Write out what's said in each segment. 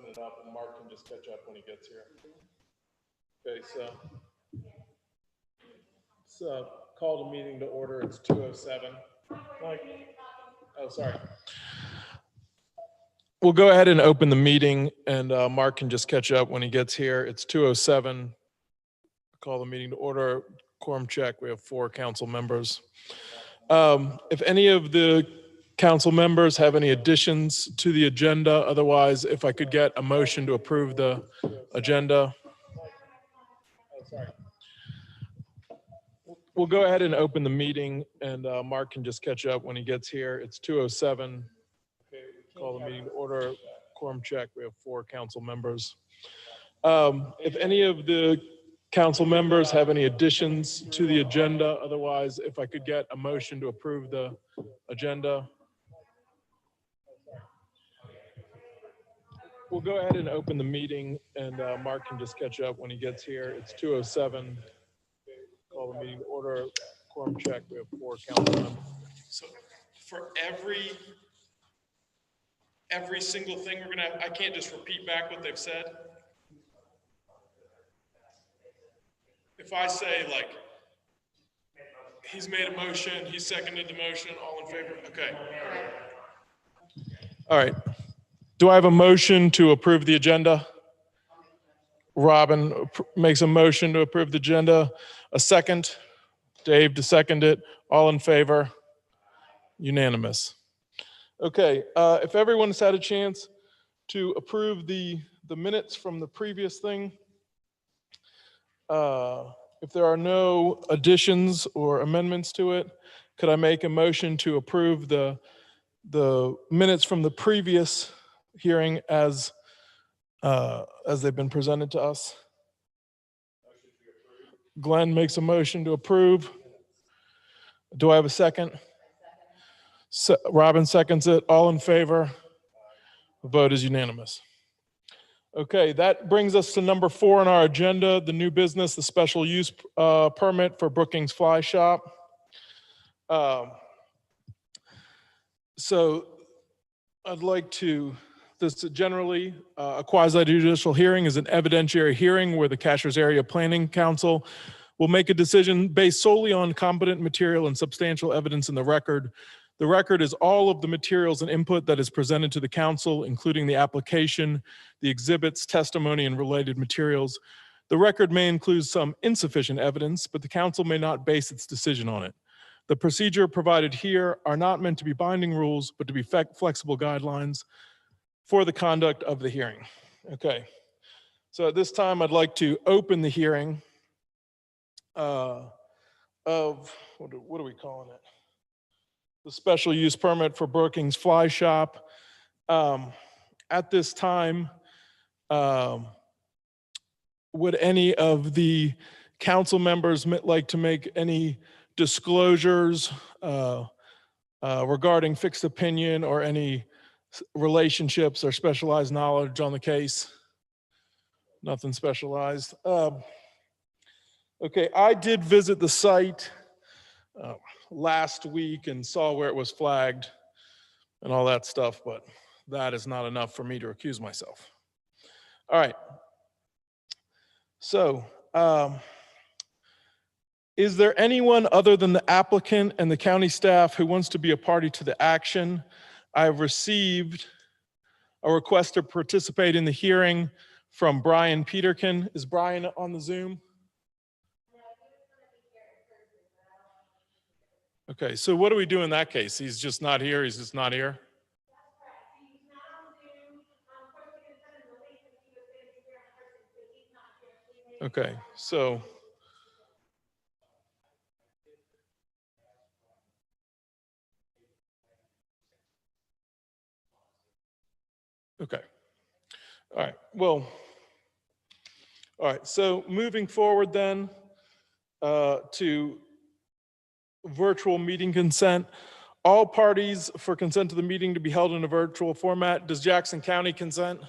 it up, and Mark can just catch up when he gets here. Okay, so let's call the meeting to order. It's 2:07. Mike? Oh, sorry. We'll go ahead and open the meeting, and Mark can just catch up when he gets here. It's 2:07. Call the meeting to order. Quorum check. We have 4 council members. If any of the council members have any additions to the agenda, otherwise, if I could get a motion to approve the agenda. We'll go ahead and open the meeting, and Mark can just catch up when he gets here. It's 2:07. Call the meeting to order. Quorum check. We have 4 council members. If any of the council members have any additions to the agenda, otherwise, if I could get a motion to approve the agenda. We'll go ahead and open the meeting, and Mark can just catch up when he gets here. It's 2:07. Call the meeting to order. Quorum check. We have 4 council members. So for every single thing I can't just repeat back what they've said. If I say, like, he's made a motion, he seconded the motion, all in favor? Okay. All right. Do I have a motion to approve the agenda? Robin makes a motion to approve the agenda. A second? Dave to second it. All in favor? Unanimous. Okay. If everyone's had a chance to approve the minutes from the previous thing, if there are no additions or amendments to it, could I make a motion to approve the minutes from the previous hearing as they've been presented to us? Glenn makes a motion to approve. Do I have a second? Robin seconds it. All in favor? The vote is unanimous. Okay, that brings us to number 4 on our agenda, the new business, the special use permit for Brookings Fly Shop. So I'd like to, this generally, a quasi-judicial hearing is an evidentiary hearing where the Cashiers Area Planning Council will make a decision based solely on competent material and substantial evidence in the record. The record is all of the materials and input that is presented to the council, including the application, the exhibits, testimony, and related materials. The record may include some insufficient evidence, but the council may not base its decision on it. The procedure provided here are not meant to be binding rules, but to be flexible guidelines for the conduct of the hearing. Okay, so at this time, I'd like to open the hearing of, what are we calling it? The special use permit for Brookings Fly Shop. At this time, would any of the council members like to make any disclosures regarding fixed opinion or any relationships or specialized knowledge on the case? Nothing specialized. Okay, I did visit the site last week and saw where it was flagged and all that stuff, but that is not enough for me to recuse myself. All right. So, is there anyone other than the applicant and the county staff who wants to be a party to the action? I have received a request to participate in the hearing from Brian Peterkin. Is Brian on the Zoom? Okay, so what do we do in that case? He's just not here, he's just not here? Okay, so. Okay, all right, well, all right, so moving forward then to virtual meeting consent. All parties for consent to the meeting to be held in a virtual format. Does Jackson County consent?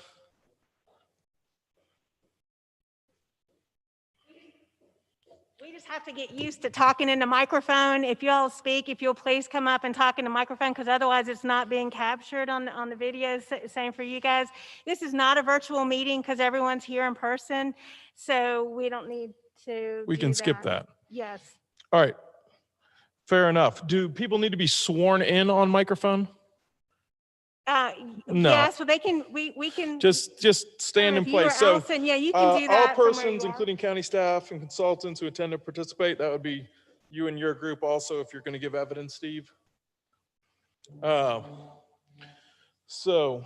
We We just have to get used to talking in the microphone. If you all speak, if you'll please come up and talk in the microphone, because otherwise it's not being captured on the video. Same for you guys. This is not a virtual meeting because everyone's here in person, so we don't need to. We can skip that. Yes. All right. Fair enough. Do people need to be sworn in on microphone? No. Yeah, so they can, we can. Just stand in If you or place. So Allison, yeah, you can do all that from where you persons, are. including county staff and consultants who intend to participate, that would be you and your group also if you're going to give evidence, Steve. So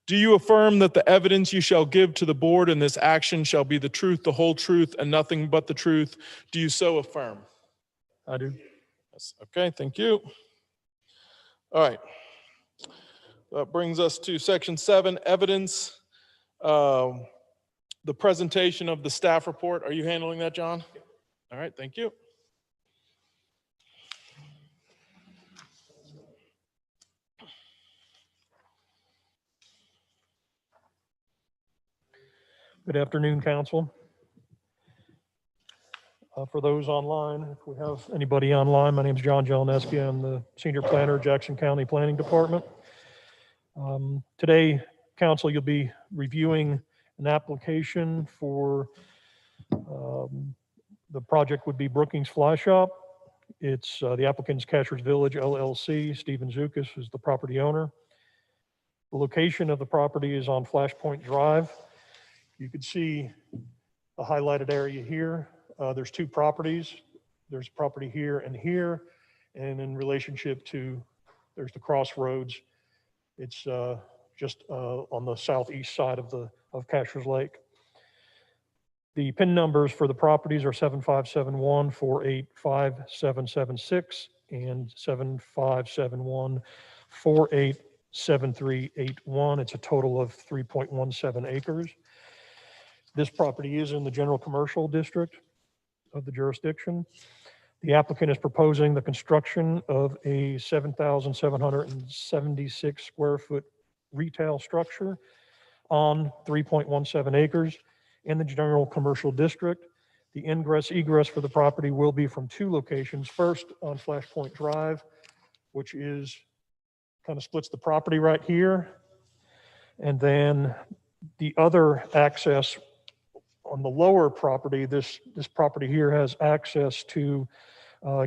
do you affirm that the evidence you shall give to the board in this action shall be the truth, the whole truth, and nothing but the truth? Do you so affirm? I do. Yes. Okay, thank you. All right. That brings us to section 7, evidence. The presentation of the staff report. Are you handling that, John? All right, thank you. Good afternoon, council. For those online, if we have anybody online, my name is John Jeleneski. I'm the Senior Planner, Jackson County Planning Department. Today, council, you'll be reviewing an application for the project would be Brookings Fly Shop. It's the applicant's Cashiers Village LLC. Stephen Zukas is the property owner. The location of the property is on Flashpoint Drive. You can see the highlighted area here. There's 2 properties. There's property here, and in relationship to, there's the crossroads. It's just on the southeast side of Cashiers Lake. The PIN numbers for the properties are 7571-485-776 and 7571-487381. It's a total of 3.17 acres. This property is in the general commercial district of the jurisdiction. The applicant is proposing the construction of a 7,776 square foot retail structure on 3.17 acres in the general commercial district. The ingress egress for the property will be from 2 locations. First on Flashpoint Drive, which is kind of splits the property right here. And then the other access on the lower property, this property here has access to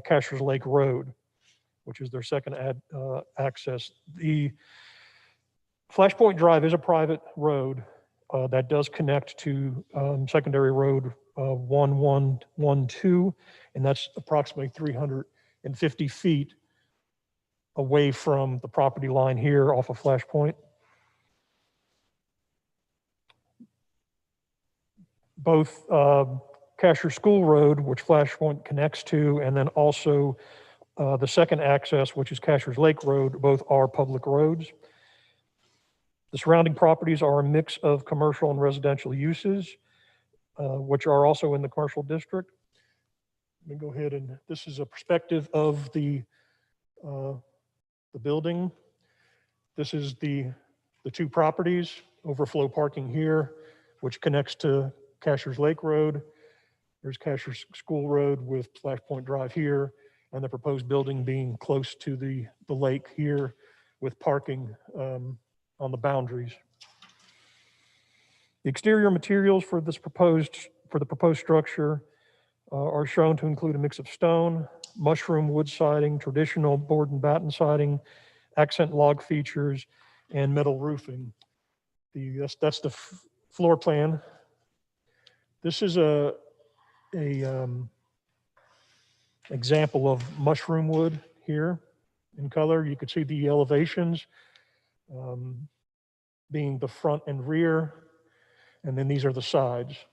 Cashiers Lake Road, which is their second access. The Flashpoint Drive is a private road that does connect to secondary road 1112, and that's approximately 350 feet away from the property line here off of Flashpoint. Both Cashiers School Road, which Flashpoint connects to, and then also the second access, which is Cashiers Lake Road, both are public roads. The surrounding properties are a mix of commercial and residential uses, which are also in the commercial district. Let me go ahead and, this is a perspective of the building. This is the 2 properties, overflow parking here, which connects to Cashiers Lake Road. There's Cashiers School Road with Flashpoint Drive here, and the proposed building being close to the lake here with parking on the boundaries. The exterior materials for the proposed structure are shown to include a mix of stone, mushroom wood siding, traditional board and batten siding, accent log features, and metal roofing. That's the floor plan. This is a example of mushroom wood here in color. You can see the elevations being the front and rear, and then these are the sides.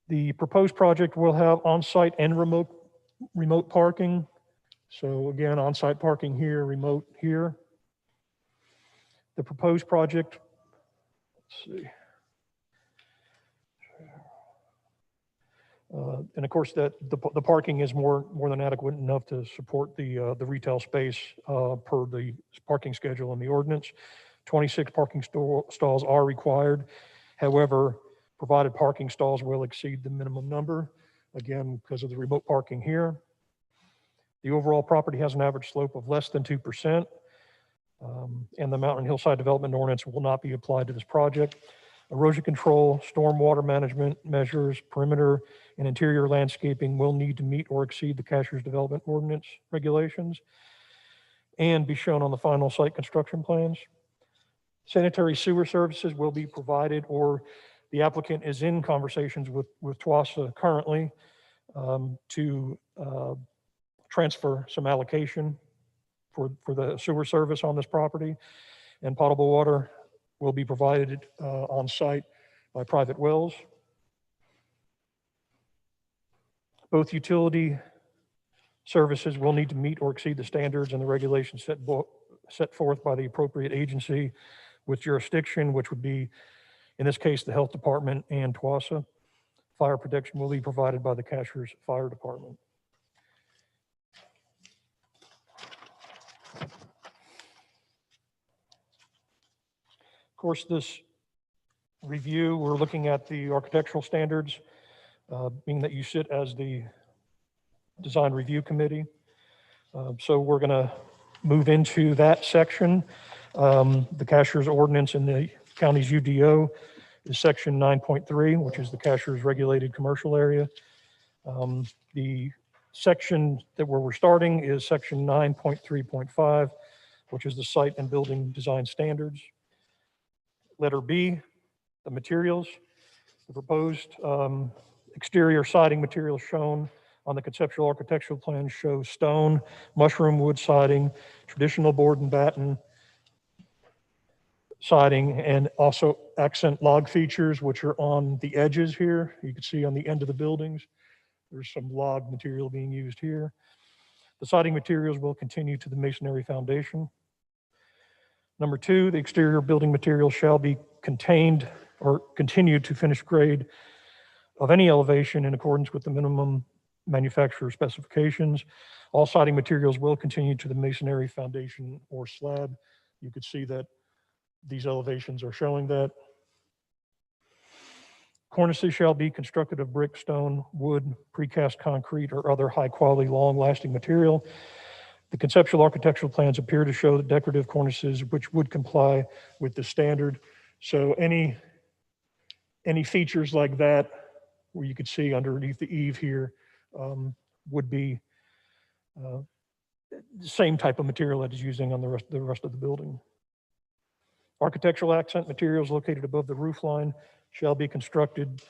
The proposed project will have on-site and remote parking. So again, on-site parking here, remote here. The proposed project, let's see. And of course, that the parking is more than adequate enough to support the retail space per the parking schedule in the ordinance. 26 parking stalls are required. However, provided parking stalls will exceed the minimum number, again, because of the remote parking here. The overall property has an average slope of less than 2%, and the mountain and hillside development ordinance will not be applied to this project. Erosion control, stormwater management measures, perimeter and interior landscaping will need to meet or exceed the Cashiers development ordinance regulations and be shown on the final site construction plans. Sanitary sewer services will be provided, or the applicant is in conversations with TWASA currently to transfer some allocation for the sewer service on this property, and potable water will be provided on site by private wells. Both utility services will need to meet or exceed the standards and the regulations set forth by the appropriate agency with jurisdiction, which would be, in this case, the Health Department and TWASA. Fire protection will be provided by the Cashiers Fire Department. Of course, this review, we're looking at the architectural standards, being that you sit as the design review committee. So we're going to move into that section. The Cashiers ordinance in the county's UDO is section 9.3, which is the Cashiers regulated commercial area. The section that where we're starting is section 9.3.5, which is the site and building design standards. Letter B, the materials. The proposed exterior siding materials shown on the conceptual architectural plan show stone, mushroom wood siding, traditional board and batten siding, and also accent log features, which are on the edges here. You can see on the end of the buildings, there's some log material being used here. The siding materials will continue to the masonry foundation. Number two, the exterior building materials shall be contained or continue to finish grade of any elevation in accordance with the minimum manufacturer specifications. All siding materials will continue to the masonry foundation or slab. You could see that these elevations are showing that. Cornices shall be constructed of brick, stone, wood, precast concrete, or other high-quality, long-lasting material. The conceptual architectural plans appear to show the decorative cornices which would comply with the standard. So any features like that, where you could see underneath the eave here, would be the same type of material that is using on the rest of the building. Architectural accent materials located above the roof line shall be constructed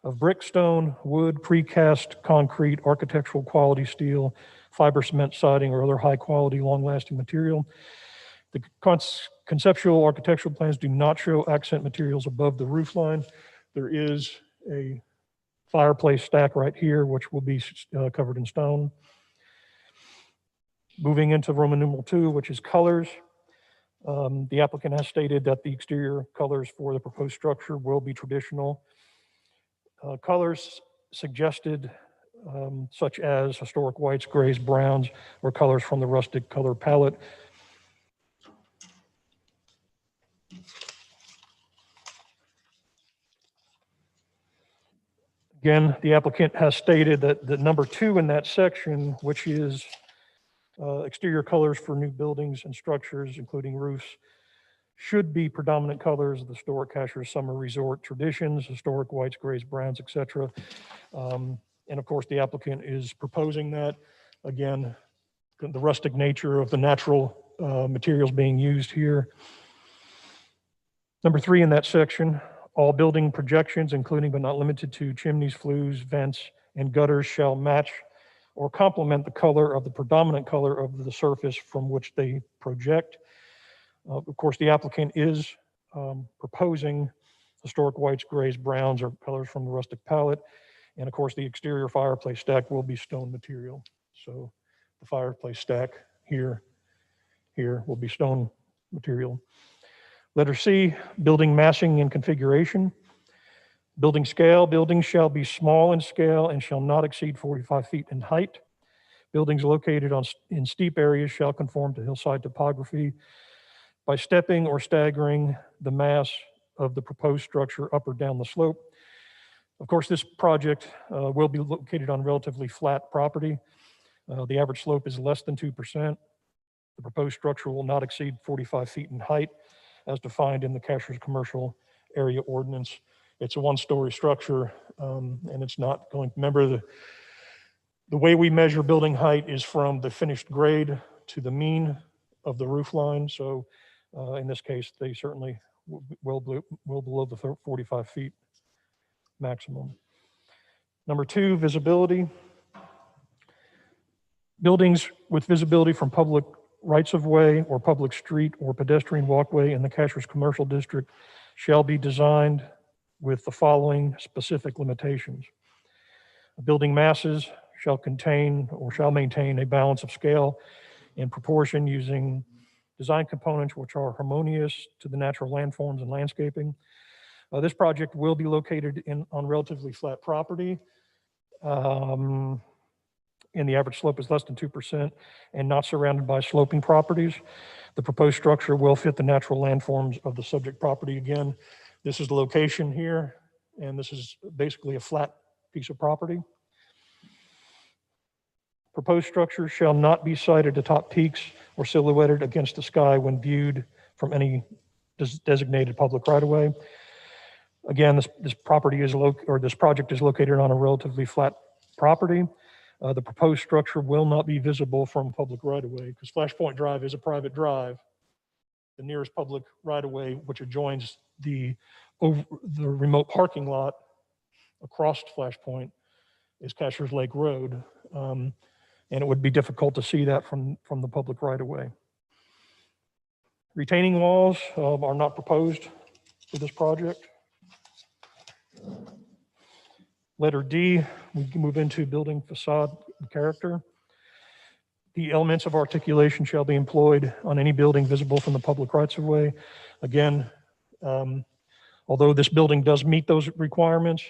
of brick, stone, wood, precast concrete, architectural quality steel, fiber cement siding, or other high quality, long lasting material. The conceptual architectural plans do not show accent materials above the roof line. There is a fireplace stack right here, which will be covered in stone. Moving into Roman numeral 2, which is colors. The applicant has stated that the exterior colors for the proposed structure will be traditional. Colors suggested, such as historic whites, grays, browns, or colors from the rustic color palette. Again, the applicant has stated that the number 2 in that section, which is exterior colors for new buildings and structures, including roofs, should be predominant colors of the historic Cashiers summer resort traditions, historic whites, grays, browns, etc. And of course, the applicant is proposing that. Again, the rustic nature of the natural materials being used here. Number 3 in that section, all building projections, including but not limited to chimneys, flues, vents, and gutters, shall match or complement the color of the predominant color of the surface from which they project. Of course, the applicant is proposing historic whites, grays, browns, or colors from the rustic palette. And of course, the exterior fireplace stack will be stone material. So the fireplace stack here will be stone material. Letter C, building massing and configuration. Building scale, buildings shall be small in scale and shall not exceed 45 feet in height. Buildings located in steep areas shall conform to hillside topography. by stepping or staggering the mass of the proposed structure up or down the slope. Of course, this project will be located on relatively flat property. The average slope is less than 2%. The proposed structure will not exceed 45 feet in height as defined in the Cashiers Commercial Area Ordinance. It's a one-story structure, and it's not going, remember the way we measure building height is from the finished grade to the mean of the roof line. So in this case, they certainly well below the 45 feet maximum. Number two, visibility. Buildings with visibility from public rights-of-way or public street or pedestrian walkway in the Cashiers Commercial District shall be designed with the following specific limitations. Building masses shall contain or shall maintain a balance of scale and proportion using design components which are harmonious to the natural landforms and landscaping. This project will be located on relatively flat property. And the average slope is less than 2% and not surrounded by sloping properties. The proposed structure will fit the natural landforms of the subject property. Again, this is the location here, and this is basically a flat piece of property. Proposed structure shall not be sited atop peaks or silhouetted against the sky when viewed from any designated public right-of-way. Again, this project is located on a relatively flat property. The proposed structure will not be visible from public right-of-way because Flashpoint Drive is a private drive. The nearest public right-of-way, which adjoins the remote parking lot across Flashpoint, is Cashiers Lake Road. And it would be difficult to see that from the public right-of-way. Retaining walls are not proposed for this project. Letter D, we can move into building facade character. The elements of articulation shall be employed on any building visible from the public rights-of-way. Again, although this building does meet those requirements,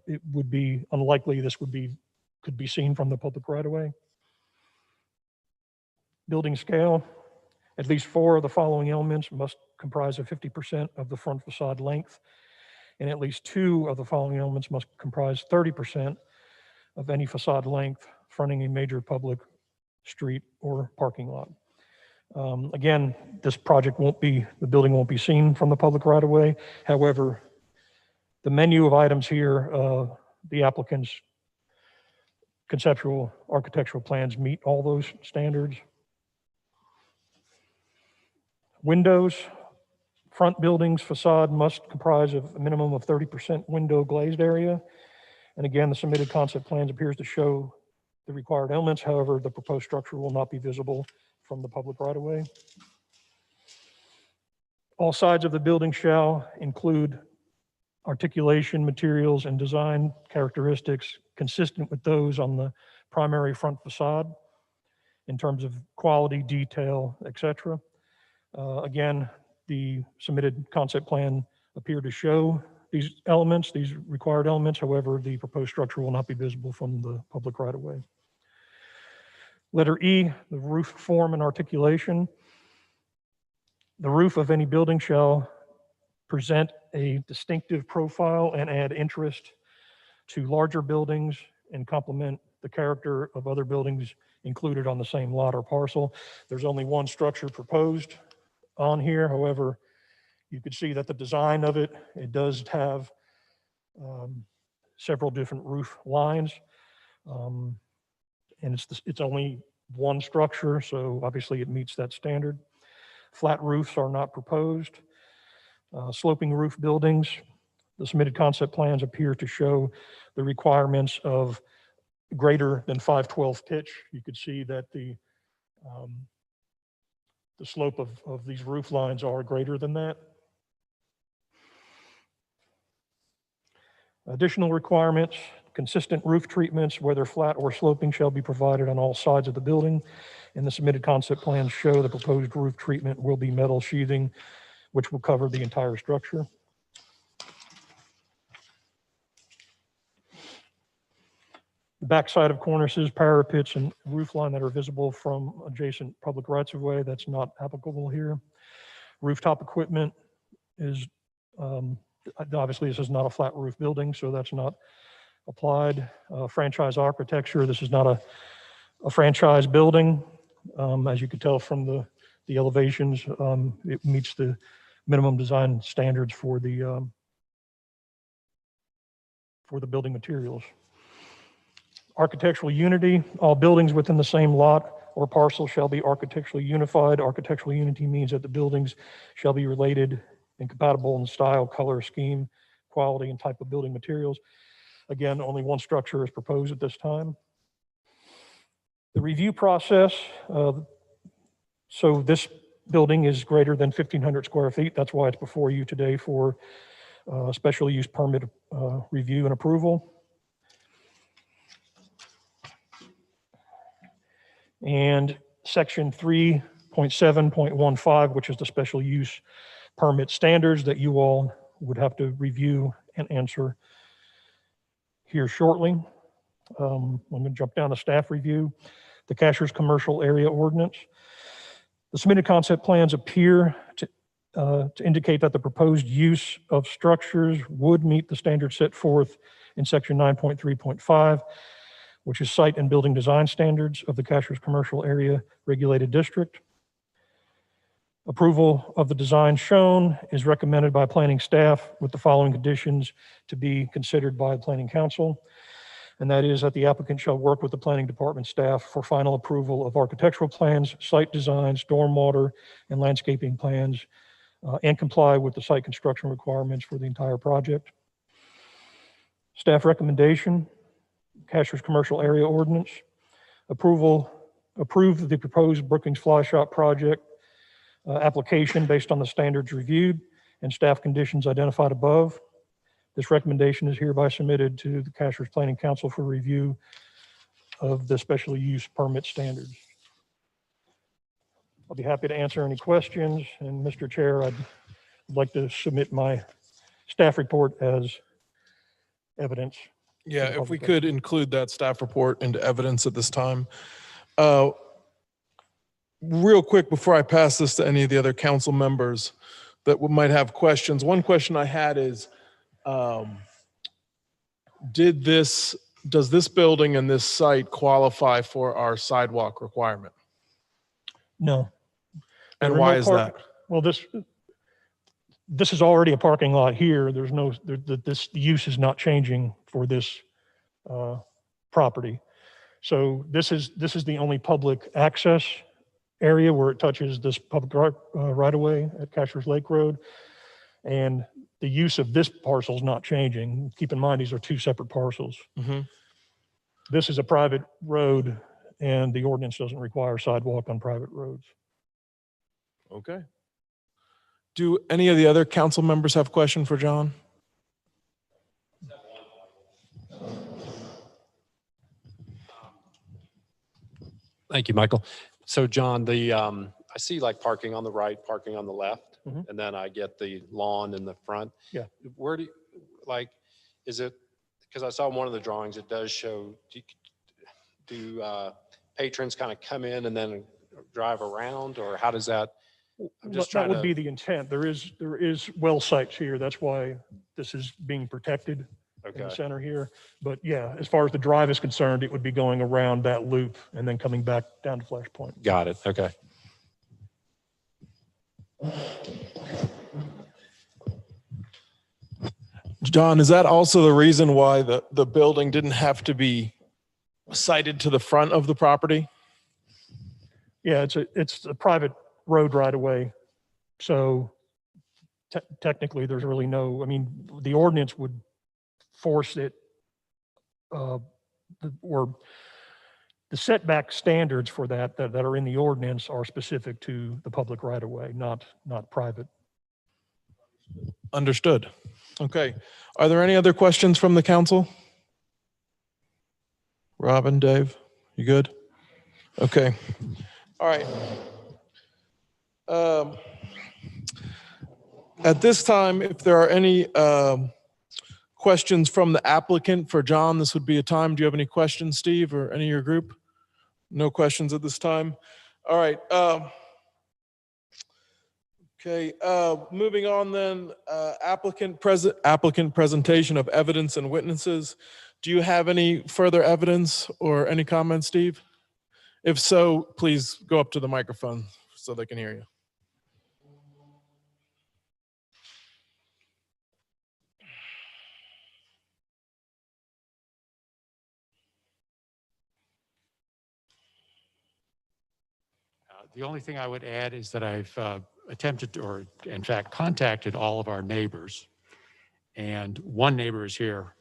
it would be unlikely this could be seen from the public right-of-way. Building scale, at least 4 of the following elements must comprise of 50% of the front facade length, and at least 2 of the following elements must comprise 30% of any facade length fronting a major public street or parking lot. Again, this project the building won't be seen from the public right-of-way. However, the menu of items here, the applicant's conceptual architectural plans meet all those standards. Windows, front buildings facade must comprise of a minimum of 30% window glazed area. And again, the submitted concept plans appears to show the required elements. However, the proposed structure will not be visible from the public right-of-way. All sides of the building shall include articulation materials and design characteristics consistent with those on the primary front facade in terms of quality, detail, etc. Again, the submitted concept plan appear to show these elements, these required elements. However, the proposed structure will not be visible from the public right-of-way. Letter E, the roof form and articulation. The roof of any building shall present a distinctive profile and add interest to larger buildings and complement the character of other buildings included on the same lot or parcel. There's only one structure proposed on here. However, you could see that the design of it does have several different roof lines. And it's only one structure, so obviously it meets that standard. Flat roofs are not proposed. Sloping roof buildings, the submitted concept plans appear to show the requirements of greater than 5/12 pitch. You could see that the slope of these roof lines are greater than that. Additional requirements, consistent roof treatments, whether flat or sloping, shall be provided on all sides of the building. And the submitted concept plans show the proposed roof treatment will be metal sheathing, which will cover the entire structure. The backside of cornices, parapets, and roof line that are visible from adjacent public rights-of-way, that's not applicable here. Rooftop equipment is, obviously this is not a flat roof building, so that's not applied. Franchise architecture, this is not a franchise building. As you could tell from the elevations, it meets the minimum design standards for the building materials. Architectural unity, all buildings within the same lot or parcel shall be architecturally unified. Architectural unity means that the buildings shall be related and compatible in style, color, scheme, quality, and type of building materials. Again, only one structure is proposed at this time. The review process, so this building is greater than 1,500 square feet. That's why it's before you today for special use permit review and approval. And section 3.7.15, which is the special use permit standards that you all would have to review and answer here shortly. I'm going to jump down to staff review. The Cashiers Commercial Area Ordinance. The submitted concept plans appear to indicate that the proposed use of structures would meet the standards set forth in section 9.3.5, which is site and building design standards of the Cashiers Commercial Area Regulated District. Approval of the design shown is recommended by planning staff with the following conditions to be considered by the planning council. And that is that the applicant shall work with the planning department staff for final approval of architectural plans, site designs, stormwater, and landscaping plans, and comply with the site construction requirements for the entire project. Staff recommendation, Cashiers Commercial Area Ordinance. Approve the proposed Brookings Fly Shop project application based on the standards reviewed and staff conditions identified above. This recommendation is hereby submitted to the Cashiers Planning Council for review of the special use permit standards. I'll be happy to answer any questions. And Mr. Chair, I'd like to submit my staff report as evidence. Yeah, to the if we public. could include that staff report into evidence at this time. Real quick, before I pass this to any of the other council members that might have questions, one question I had is, does this building and this site qualify for our sidewalk requirement? No. And There are why no is that? Well, this is already a parking lot here. There's no, this use is not changing for this property. So this is the only public access area where it touches this public right of way at Cashiers Lake Road. And the use of this parcel is not changing. Keep in mind, these are two separate parcels. Mm-hmm. This is a private road and the ordinance doesn't require sidewalk on private roads. Okay. Do any of the other council members have a question for John? Thank you, Michael. So John, I see like parking on the right, parking on the left, Mhm. and then I get the lawn in the front. Yeah. Where do you, like, is it, because I saw one of the drawings, it does show, do patrons kind of come in and then drive around, or how does that? I'm just That trying would to. be the intent. There is well sites here. That's why this is being protected in the Okay, center here. But yeah, as far as the drive is concerned, it would be going around that loop and then coming back down to Flash Point. got it. Okay. John, is that also the reason why the building didn't have to be sited to the front of the property? Yeah, it's a private road right away. So technically there's really no, I mean, the ordinance would force it, or the setback standards for that are in the ordinance are specific to the public right of way, not private. Understood. Okay. Are there any other questions from the council? Robin, Dave, you good? Okay. All right. At this time, if there are any questions from the applicant for John, this would be a time. Do you have any questions, Steve, or any of your group? No questions at this time. All right. Okay, moving on then, applicant presentation of evidence and witnesses. Do you have any further evidence or any comments, Steve? If so, please go up to the microphone so they can hear you. The only thing I would add is that I've attempted to, or in fact contacted all of our neighbors. And one neighbor is here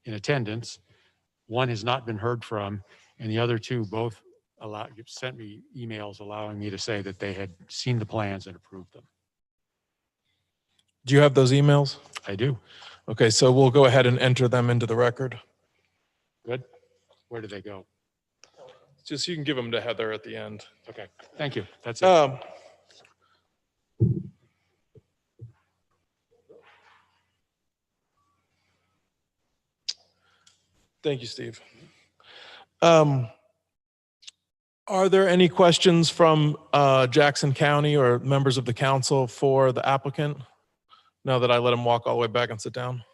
in attendance. One has not been heard from, and the other two both sent me emails allowing me to say that they had seen the plans and approved them. Do you have those emails? I do. Okay, so we'll go ahead and enter them into the record. Good. Where do they go? Just you can give them to Heather at the end. Okay, thank you. That's it. Thank you, Steve. Are there any questions from Jackson County or members of the council for the applicant? Now that I let him walk all the way back and sit down.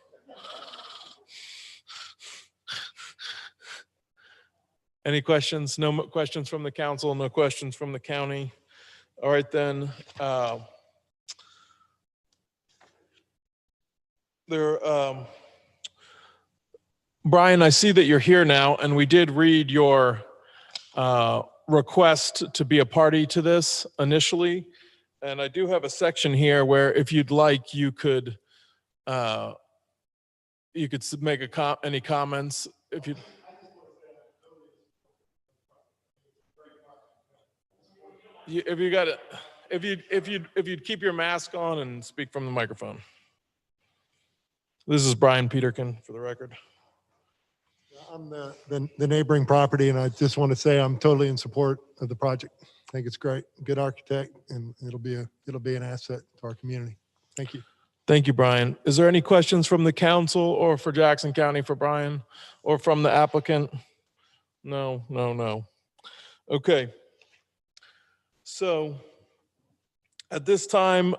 Any questions? No questions from the council, no questions from the county. All right, then. Brian, I see that you're here now, and we did read your request to be a party to this initially. And I do have a section here where if you'd like, you could make any comments if you. If you got it, if you'd keep your mask on and speak from the microphone. This is Brian Peterkin for the record. I'm the neighboring property, and I just want to say I'm totally in support of the project. I think it's great. Good architect, and it'll be an asset to our community. Thank you. Thank you, Brian. Is there any questions from the council or for Jackson County for Brian or from the applicant? No. Okay. So at this time,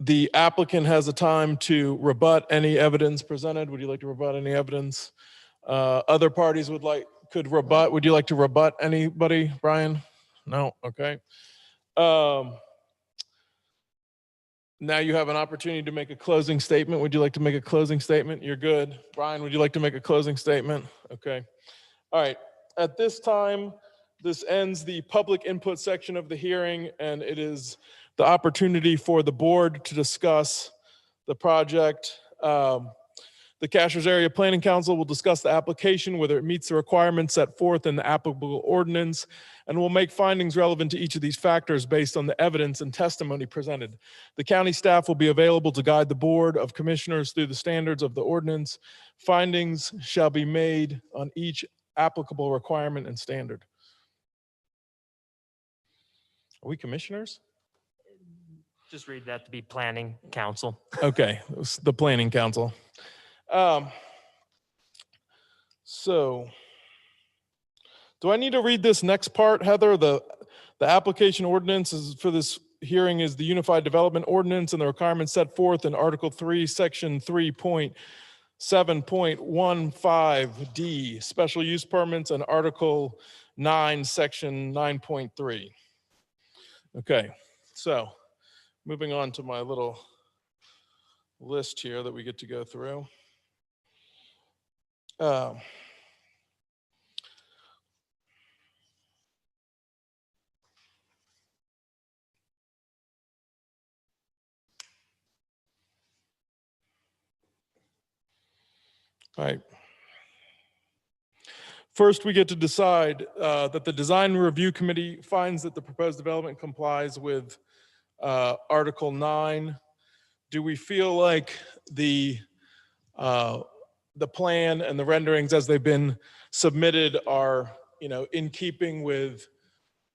the applicant has a time to rebut any evidence presented. Would you like to rebut any evidence? Other parties could rebut. Would you like to rebut anybody, Brian? No? Okay. Now you have an opportunity to make a closing statement. Would you like to make a closing statement? You're good. Brian, would you like to make a closing statement? Okay. All right. At this time, this ends the public input section of the hearing, and it is the opportunity for the board to discuss the project. The Cashiers Area Planning Council will discuss the application, whether it meets the requirements set forth in the applicable ordinance, and will make findings relevant to each of these factors based on the evidence and testimony presented. The county staff will be available to guide the Board of Commissioners through the standards of the ordinance. Findings shall be made on each applicable requirement and standard. Are we commissioners? Just read that to be planning council. Okay, it was the Planning Council. So, do I need to read this next part, Heather? The application ordinance is for this hearing is the Unified Development Ordinance and the requirements set forth in Article 3, Section 3.7.15D, special use permits, and Article 9, Section 9.3. Okay, so moving on to my little list here that we get to go through. All right. First, we get to decide that the Design Review Committee finds that the proposed development complies with Article 9. Do we feel like the plan and the renderings as they've been submitted are, in keeping with,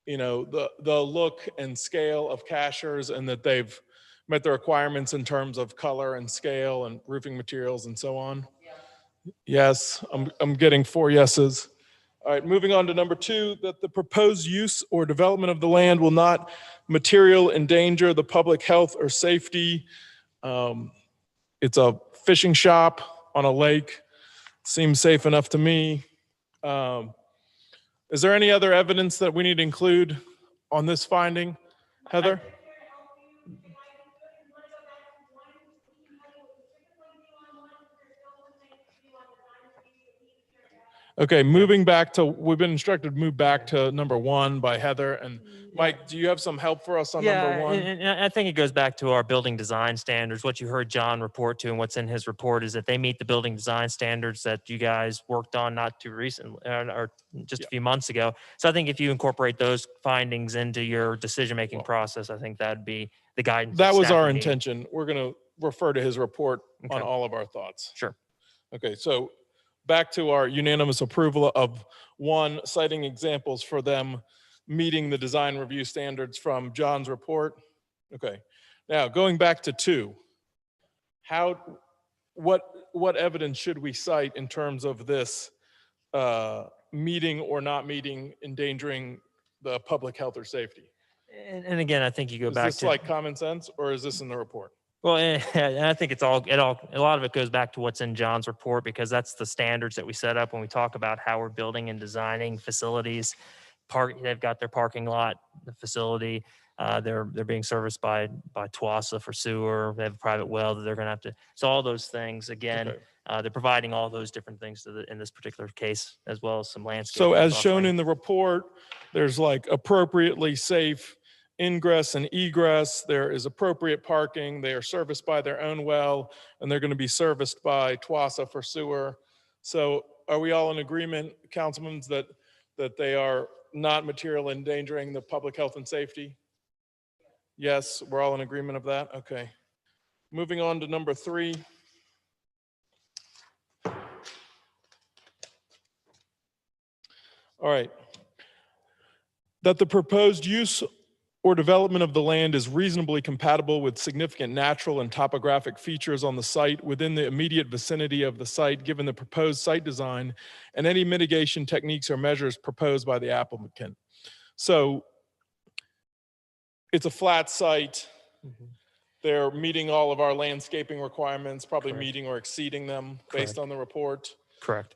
the look and scale of Cashiers, and that they've met the requirements in terms of color and scale and roofing materials and so on? Yes, I'm getting 4 yeses. All right, moving on to number 2, that the proposed use or development of the land will not material endanger the public health or safety. It's a fishing shop on a lake. Seems safe enough to me. Is there any other evidence that we need to include on this finding? Heather? Okay, moving back to, we've been instructed to move back to number 1 by Heather. And Mike, do you have some help for us on number 1? And I think it goes back to our building design standards. What you heard John report to and what's in his report is that they meet the building design standards that you guys worked on not too recently or just a few months ago. So I think if you incorporate those findings into your decision-making process, I think that'd be the guidance. That was staff our would need. intention. We're going to refer to his report on Okay. all of our thoughts. Sure. Okay, so back to our unanimous approval of 1, citing examples for them meeting the design review standards from John's report. Okay, now going back to 2, what evidence should we cite in terms of this meeting or not meeting endangering the public health or safety? And again, I think you go Is back this to like common sense, or is this in the report? well, and I think a lot of it goes back to what's in John's report because that's the standards that we set up when we talk about how we're building and designing facilities. They've got their parking lot, the facility. They're being serviced by TWASA for sewer. They have a private well that they're going to have to. So all those things again, Okay. they're providing all those different things in this particular case, as well as some landscape. So as shown in the report, there's like appropriately safe ingress and egress. There is appropriate parking. They are serviced by their own well, and they're going to be serviced by TWASA for sewer. So are we all in agreement, councilmen, that they are not material endangering the public health and safety? Yes, we're all in agreement of that? Okay. Moving on to number 3. All right. That the proposed use or development of the land is reasonably compatible with significant natural and topographic features on the site within the immediate vicinity of the site, given the proposed site design and any mitigation techniques or measures proposed by the applicant. So it's a flat site. They're meeting all of our landscaping requirements, probably Correct. meeting or exceeding them based Correct. on the report. Correct.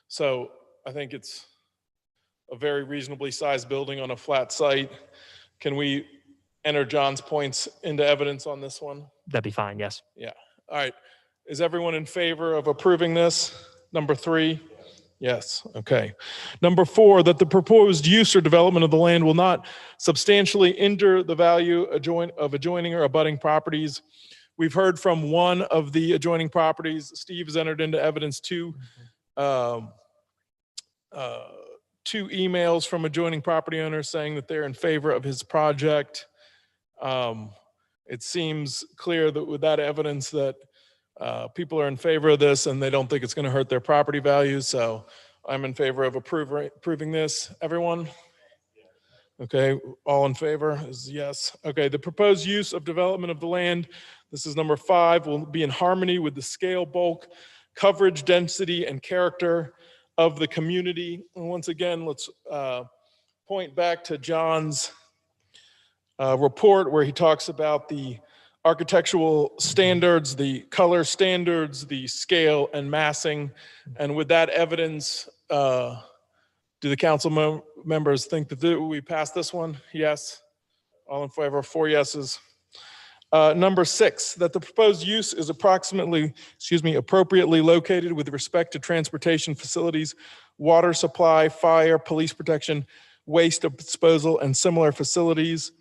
So I think it's a very reasonably sized building on a flat site. Can we enter John's points into evidence on this one? That'd be fine. Yes. All right. Is everyone in favor of approving this? Number 3? Yes. Okay. Number 4, that the proposed use or development of the land will not substantially injure the value of adjoining or abutting properties. We've heard from one of the adjoining properties. Steve has entered into evidence 2 emails from adjoining property owners saying that they're in favor of his project. It seems clear that with that evidence that people are in favor of this and they don't think it's going to hurt their property values. So I'm in favor of approving this. Everyone? Okay, all in favor is yes. Okay, the proposed use of development of the land, this is number 5, will be in harmony with the scale, bulk, coverage, density, and character of the community. And once again, let's point back to John's report where he talks about the architectural standards, the color standards, the scale and massing. And with that evidence, do the council members think that we pass this one? Yes. All in favor, 4 yeses. Number 6, that the proposed use is appropriately located with respect to transportation facilities, water supply, fire, police protection, waste disposal, and similar facilities.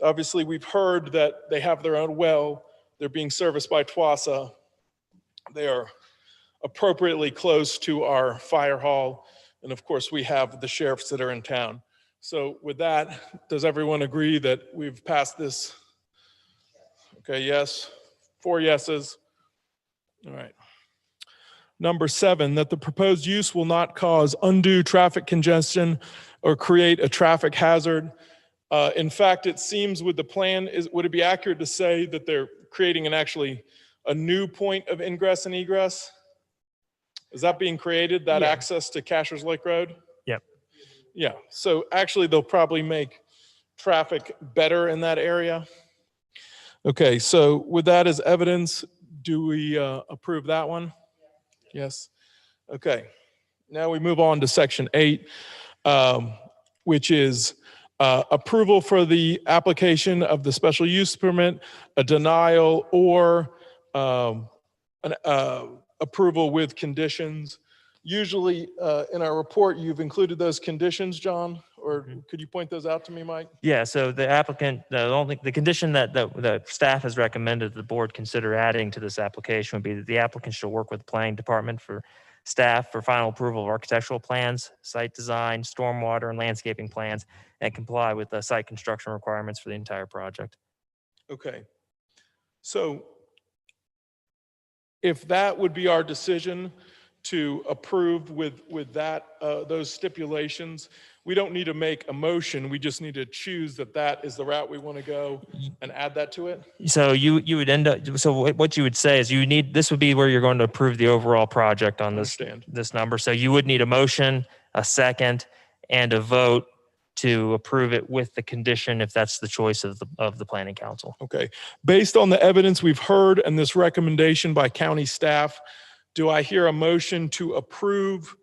Obviously, we've heard that they have their own well. They're being serviced by TWASA. They are appropriately close to our fire hall. And of course, we have the sheriffs that are in town. So with that, does everyone agree that we've passed this? Okay, yes, 4 yeses. All right. Number 7, that the proposed use will not cause undue traffic congestion or create a traffic hazard. In fact, it seems with the plan, would it be accurate to say that they're creating a new point of ingress and egress? Is that being created, that Yeah. access to Cashiers Lake Road? Yep. Yeah, so actually they'll probably make traffic better in that area. Okay, so with that as evidence, do we approve that one? Yes. Okay, now we move on to section 8, which is approval for the application of the special use permit, a denial, or an approval with conditions. Usually in our report, you've included those conditions, John, or could you point those out to me, Mike? Yeah, so the applicant, the condition that the staff has recommended the board consider adding to this application would be that the applicant shall work with the planning department for staff for final approval of architectural plans, site design, stormwater and landscaping plans, and comply with the site construction requirements for the entire project. Okay. So if that would be our decision to approve with that, those stipulations, we don't need to make a motion. We just need to choose that that is the route we want to go and add that to it. So you would end up, so what you would say is this would be where you're going to approve the overall project on Understand. this number. So you would need a motion, a second, and a vote to approve it with the condition if that's the choice of the planning council. Okay. Based on the evidence we've heard and this recommendation by county staff, do I hear a motion to approve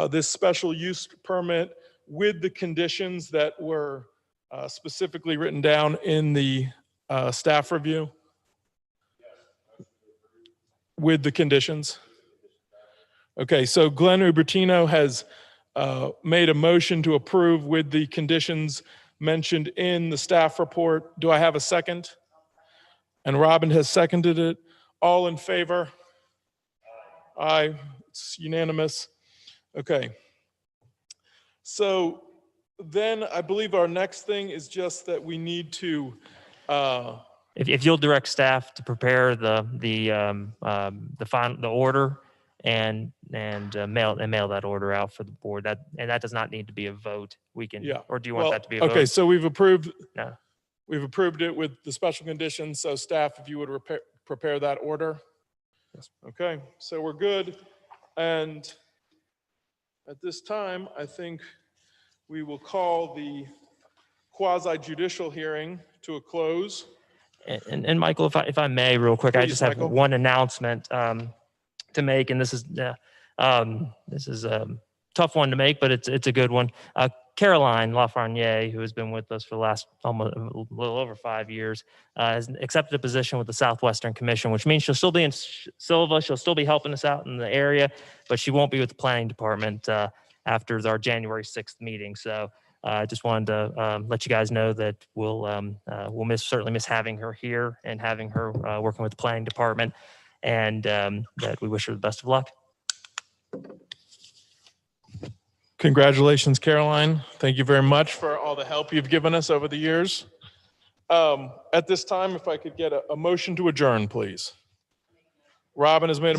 this special use permit with the conditions that were specifically written down in the staff review? With the conditions? Okay, so Glenn Ubertino has made a motion to approve with the conditions mentioned in the staff report. Do I have a second? And Robin has seconded it. All in favor? Aye, it's unanimous. Okay. So then I believe our next thing is just that we need to, If you'll direct staff to prepare the order and mail that order out for the board, that does not need to be a vote. We can, Yeah. or do you want well, that to be a vote? okay, so we've approved. No. We've approved it with the special conditions. So staff, if you would prepare that order. Yes. Okay, so we're good. And at this time, I think we will call the quasi judicial hearing to a close. And Michael, if I may, real quick, I Please, just have Michael. one announcement to make, and this is a tough one to make, but it's a good one. Caroline Lafreniere, who has been with us for the last almost a little over 5 years, has accepted a position with the Southwestern Commission, which means she'll still be in Silva. She'll still be helping us out in the area, but she won't be with the planning department after our January 6th meeting. So I just wanted to let you guys know that we'll certainly miss having her here and having her working with the planning department, and that we wish her the best of luck. Congratulations, Caroline. Thank you very much for all the help you've given us over the years. At this time, if I could get a motion to adjourn, please. Robin has made a